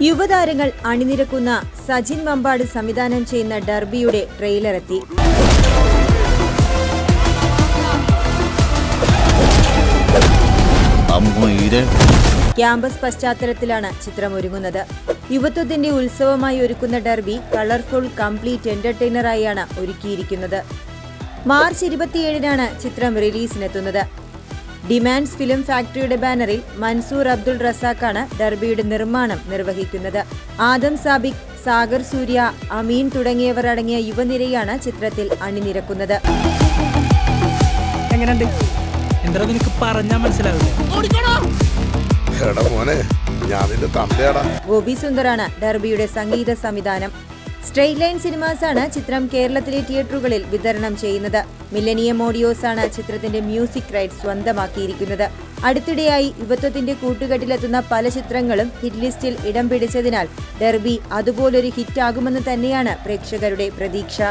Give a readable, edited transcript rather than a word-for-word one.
യുവതാരങ്ങൾ അണിനിരക്കുന്ന സജിൻ മമ്പാട് സംവിധാനം ചെയ്യുന്ന ഡർബിയുടെ ട്രെയിലർ എത്തി. ക്യാമ്പസ് പശ്ചാത്തലത്തിലാണ് ചിത്രം ഒരുങ്ങുന്നത്. യുവത്വത്തിന്റെ ഉത്സവമായി ഒരുക്കുന്ന ഡർബി കളർഫുൾ കംപ്ലീറ്റ് എന്റർടൈനറായാണ് ഒരുക്കിയിരിക്കുന്നത്. മാർച്ച് 27-നാണ് ചിത്രം റിലീസിനെത്തുന്നത്. ഡിമാൻഡ്സ് ഫിലിം ഫാക്ടറിയുടെ ബാനറിൽ മൻസൂർ അബ്ദുൾ റസാഖാണ് ഡർബിയുടെ നിർമ്മാണം നിർവഹിക്കുന്നത്. ആദം സാബിക്, സാഗർ സൂര്യ, അമീൻ തുടങ്ങിയവർ അടങ്ങിയ യുവനിരയാണ് ചിത്രത്തിൽ അണിനിരക്കുന്നത്. ഗോപി സുന്ദറാണ് ഡർബിയുടെ സംഗീത സംവിധാനം. സ്ട്രെയിറ്റ് ലൈൻ സിനിമാസാണ് ചിത്രം കേരളത്തിലെ തിയേറ്ററുകളിൽ വിതരണം ചെയ്യുന്നത്. മില്ലനിയം ഓഡിയോസ് ആണ് ചിത്രത്തിന്റെ മ്യൂസിക് റൈറ്റ്സ് സ്വന്തമാക്കിയിരിക്കുന്നത്. അടുത്തിടെയായി യുവത്വത്തിന്റെ കൂട്ടുകെട്ടിലെത്തുന്ന പല ചിത്രങ്ങളും ഹിറ്റ് ലിസ്റ്റിൽ ഇടം പിടിച്ചതിനാൽ ഡർബി അതുപോലൊരു ഹിറ്റാകുമെന്ന് തന്നെയാണ് പ്രേക്ഷകരുടെ പ്രതീക്ഷ.